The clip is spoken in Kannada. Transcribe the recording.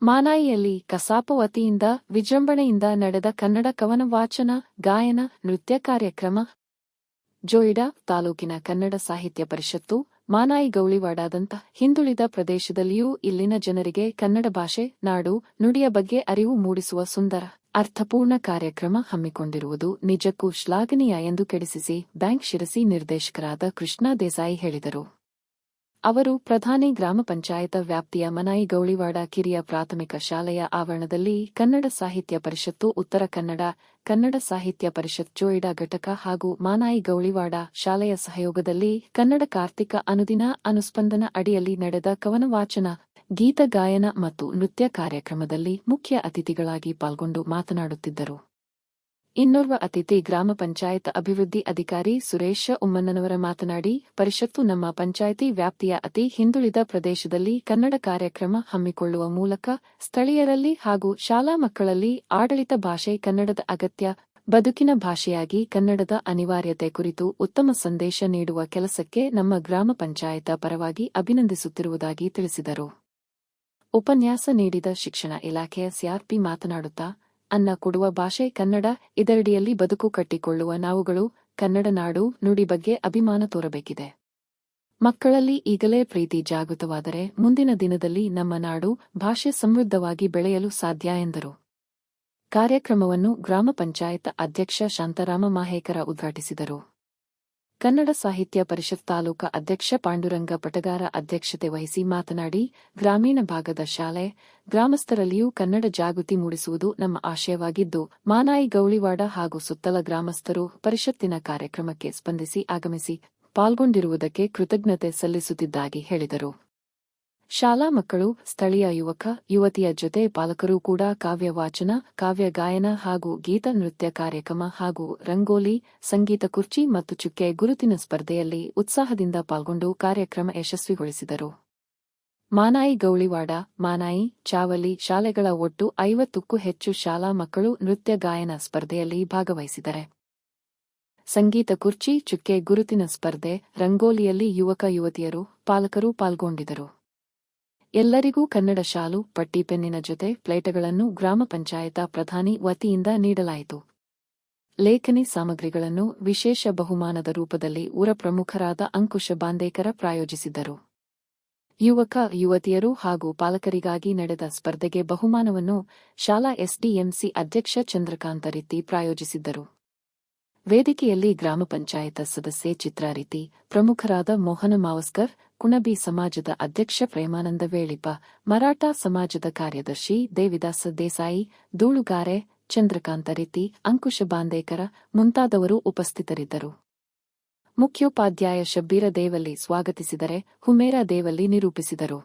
ಮಾನಾಯಿಯಲ್ಲಿ ಕಸಾಪ ವತಿಯಿಂದ ವಿಜೃಂಭಣೆಯಿಂದ ನಡೆದ ಕನ್ನಡ ಕವನ ವಾಚನ, ಗಾಯನ, ನೃತ್ಯ ಕಾರ್ಯಕ್ರಮ. ಜೋಯಿಡಾ ತಾಲೂಕಿನ ಕನ್ನಡ ಸಾಹಿತ್ಯ ಪರಿಷತ್ತು, ಮಾನಾಯಿ ಗೌಳಿವಾಡಾದಂಥ ಹಿಂದುಳಿದ ಪ್ರದೇಶದಲ್ಲಿಯೂ ಇಲ್ಲಿನ ಜನರಿಗೆ ಕನ್ನಡ ಭಾಷೆ, ನಾಡು, ನುಡಿಯ ಬಗ್ಗೆ ಅರಿವು ಮೂಡಿಸುವ ಸುಂದರ, ಅರ್ಥಪೂರ್ಣ ಕಾರ್ಯಕ್ರಮ ಹಮ್ಮಿಕೊಂಡಿರುವುದು ನಿಜಕ್ಕೂ ಶ್ಲಾಘನೀಯ ಎಂದು ಕೆಡಿಸಿಸಿ ಬ್ಯಾಂಕ್ ಶಿರಸಿ ನಿರ್ದೇಶಕರಾದ ಕೃಷ್ಣ ದೇಸಾಯಿ ಹೇಳಿದರು. ಅವರು ಪ್ರಧಾನಿ ಗ್ರಾಮ ಪಂಚಾಯತ ವ್ಯಾಪ್ತಿಯ ಮನಾಯಿ ಗೌಳಿವಾಡ ಕಿರಿಯ ಪ್ರಾಥಮಿಕ ಶಾಲೆಯ ಆವರಣದಲ್ಲಿ ಕನ್ನಡ ಸಾಹಿತ್ಯ ಪರಿಷತ್ತು ಉತ್ತರ ಕನ್ನಡ, ಕನ್ನಡ ಸಾಹಿತ್ಯ ಪರಿಷತ್ ಜೋಯಿಡಾ ಘಟಕ ಹಾಗೂ ಮಾನಾಯಿ ಗೌಳಿವಾಡ ಶಾಲೆಯ ಸಹಯೋಗದಲ್ಲಿ ಕನ್ನಡ ಕಾರ್ತಿಕ ಅನುದಿನ ಅನುಸ್ಪಂದನ ಅಡಿಯಲ್ಲಿ ನಡೆದ ಕವನ ವಾಚನ, ಗೀತ ಗಾಯನ ಮತ್ತು ನೃತ್ಯ ಕಾರ್ಯಕ್ರಮದಲ್ಲಿ ಮುಖ್ಯ ಅತಿಥಿಗಳಾಗಿ ಪಾಲ್ಗೊಂಡು ಮಾತನಾಡುತ್ತಿದ್ದರು. ಇನ್ನೋರ್ವ ಅತಿಥಿ ಗ್ರಾಮ ಪಂಚಾಯತ್ ಅಭಿವೃದ್ಧಿ ಅಧಿಕಾರಿ ಸುರೇಶ ಉಮ್ಮನ್ನನವರ ಮಾತನಾಡಿ, ಪರಿಷತ್ತು ನಮ್ಮ ಪಂಚಾಯಿತಿ ವ್ಯಾಪ್ತಿಯ ಅತಿ ಹಿಂದುಳಿದ ಪ್ರದೇಶದಲ್ಲಿ ಕನ್ನಡ ಕಾರ್ಯಕ್ರಮ ಹಮ್ಮಿಕೊಳ್ಳುವ ಮೂಲಕ ಸ್ಥಳೀಯರಲ್ಲಿ ಹಾಗೂ ಶಾಲಾ ಮಕ್ಕಳಲ್ಲಿ ಆಡಳಿತ ಭಾಷೆ ಕನ್ನಡದ ಅಗತ್ಯ, ಬದುಕಿನ ಭಾಷೆಯಾಗಿ ಕನ್ನಡದ ಅನಿವಾರ್ಯತೆ ಕುರಿತು ಉತ್ತಮ ಸಂದೇಶ ನೀಡುವ ಕೆಲಸಕ್ಕೆ ನಮ್ಮ ಗ್ರಾಮ ಪಂಚಾಯತ ಪರವಾಗಿ ಅಭಿನಂದಿಸುತ್ತಿರುವುದಾಗಿ ತಿಳಿಸಿದರು. ಉಪನ್ಯಾಸ ನೀಡಿದ ಶಿಕ್ಷಣ ಇಲಾಖೆಯ ಸಿಆರ್ಪಿ ಮಾತನಾಡುತ್ತಾ, ಅನ್ನ ಕೊಡುವ ಭಾಷೆ ಕನ್ನಡ, ಇದರಡಿಯಲ್ಲಿ ಬದುಕು ಕಟ್ಟಿಕೊಳ್ಳುವ ನಾವುಗಳು ಕನ್ನಡ ನಾಡು, ನುಡಿ ಬಗ್ಗೆ ಅಭಿಮಾನ ತೋರಬೇಕಿದೆ. ಮಕ್ಕಳಲ್ಲಿ ಈಗಲೇ ಪ್ರೀತಿ ಜಾಗೃತವಾದರೆ ಮುಂದಿನ ದಿನದಲ್ಲಿ ನಮ್ಮ ನಾಡು, ಭಾಷೆ ಸಮೃದ್ಧವಾಗಿ ಬೆಳೆಯಲು ಸಾಧ್ಯ ಎಂದರು. ಕಾರ್ಯಕ್ರಮವನ್ನು ಗ್ರಾಮ ಪಂಚಾಯತ್ ಅಧ್ಯಕ್ಷ ಶಾಂತಾರಾಮ ಮಾಹೇಕರ ಉದ್ಘಾಟಿಸಿದರು. ಕನ್ನಡ ಸಾಹಿತ್ಯ ಪರಿಷತ್ ತಾಲೂಕಾ ಅಧ್ಯಕ್ಷ ಪಾಂಡುರಂಗ ಪಟಗಾರ ಅಧ್ಯಕ್ಷತೆ ವಹಿಸಿ ಮಾತನಾಡಿ, ಗ್ರಾಮೀಣ ಭಾಗದ ಶಾಲೆ, ಗ್ರಾಮಸ್ಥರಲ್ಲಿಯೂ ಕನ್ನಡ ಜಾಗೃತಿ ಮೂಡಿಸುವುದು ನಮ್ಮ ಆಶಯವಾಗಿದ್ದು, ಮಾನಾಯಿ ಗೌಳಿವಾಡ ಹಾಗೂ ಸುತ್ತಲ ಗ್ರಾಮಸ್ಥರು ಪರಿಷತ್ತಿನ ಕಾರ್ಯಕ್ರಮಕ್ಕೆ ಸ್ಪಂದಿಸಿ ಆಗಮಿಸಿ ಪಾಲ್ಗೊಂಡಿರುವುದಕ್ಕೆ ಕೃತಜ್ಞತೆ ಸಲ್ಲಿಸುತ್ತಿದ್ದಾಗಿ ಹೇಳಿದರು. ಶಾಲಾ ಮಕ್ಕಳು, ಸ್ಥಳೀಯ ಯುವಕ, ಯುವತಿಯ ಜೊತೆ ಪಾಲಕರೂ ಕೂಡ ಕಾವ್ಯ ವಾಚನ, ಕಾವ್ಯ ಗಾಯನ ಹಾಗೂ ಗೀತ ನೃತ್ಯ ಕಾರ್ಯಕ್ರಮ ಹಾಗೂ ರಂಗೋಲಿ, ಸಂಗೀತ ಕುರ್ಚಿ ಮತ್ತು ಚುಕ್ಕೆ ಗುರುತಿನ ಸ್ಪರ್ಧೆಯಲ್ಲಿ ಉತ್ಸಾಹದಿಂದ ಪಾಲ್ಗೊಂಡು ಕಾರ್ಯಕ್ರಮ ಯಶಸ್ವಿಗೊಳಿಸಿದರು. ಮಾನಾಯಿ ಗೌಳಿವಾಡ, ಮಾನಾಯಿ, ಚಾವಲಿ ಶಾಲೆಗಳ ಒಟ್ಟು 50ಕ್ಕೂ ಹೆಚ್ಚು ಶಾಲಾ ಮಕ್ಕಳು ನೃತ್ಯ ಗಾಯನ ಸ್ಪರ್ಧೆಯಲ್ಲಿ ಭಾಗವಹಿಸಿದ್ದಾರೆ. ಸಂಗೀತ ಕುರ್ಚಿ, ಚುಕ್ಕೆ ಗುರುತಿನ ಸ್ಪರ್ಧೆ, ರಂಗೋಲಿಯಲ್ಲಿ ಯುವಕ ಯುವತಿಯರು, ಪಾಲಕರು ಪಾಲ್ಗೊಂಡಿದ್ದರು. ಎಲ್ಲರಿಗೂ ಕನ್ನಡ ಶಾಲು, ಪಟ್ಟಿ ಪೆನ್ನಿನ ಜೊತೆ ಪ್ಲೇಟಗಳನ್ನು ಗ್ರಾಮ ಪಂಚಾಯತ ಪ್ರಧಾನಿ ವತಿಯಿಂದ ನೀಡಲಾಯಿತು. ಲೇಖನಿ ಸಾಮಗ್ರಿಗಳನ್ನು ವಿಶೇಷ ಬಹುಮಾನದ ರೂಪದಲ್ಲಿ ಊರ ಪ್ರಮುಖರಾದ ಅಂಕುಶ ಬಾಂದೇಕರ ಪ್ರಾಯೋಜಿಸಿದ್ದರು. ಯುವಕ ಯುವತಿಯರು ಹಾಗೂ ಪಾಲಕರಿಗಾಗಿ ನಡೆದ ಸ್ಪರ್ಧೆಗೆ ಬಹುಮಾನವನ್ನು ಶಾಲಾ ಎಸ್ಡಿಎಂಸಿ ಅಧ್ಯಕ್ಷ ಚಂದ್ರಕಾಂತ ರೀತಿ ಪ್ರಾಯೋಜಿಸಿದ್ದರು. ವೇದಿಕೆಯಲ್ಲಿ ಗ್ರಾಮ ಪಂಚಾಯತ ಸದಸ್ಯೆ ಚಿತ್ರಾರೀತಿ, ಪ್ರಮುಖರಾದ ಮೋಹನ ಮಾವಸ್ಕರ್, ಕುಣಬಿ ಸಮಾಜದ ಅಧ್ಯಕ್ಷ ಪ್ರೇಮಾನಂದ ವೇಳಿಪ, ಮರಾಠ ಸಮಾಜದ ಕಾರ್ಯದರ್ಶಿ ದೇವಿದಾಸ ದೇಸಾಯಿ, ಧೂಳುಗಾರೆ, ಚಂದ್ರಕಾಂತ ರೀತಿ, ಅಂಕುಶ ಬಾಂದೇಕರ ಮುಂತಾದವರು ಉಪಸ್ಥಿತರಿದ್ದರು. ಮುಖ್ಯೋಪಾಧ್ಯಾಯ ಶಬ್ಬೀರ ದೇವಲ್ಲಿ ಸ್ವಾಗತಿಸಿದರೆ, ಹುಮೇರಾ ದೇವಲ್ಲಿ ನಿರೂಪಿಸಿದರು.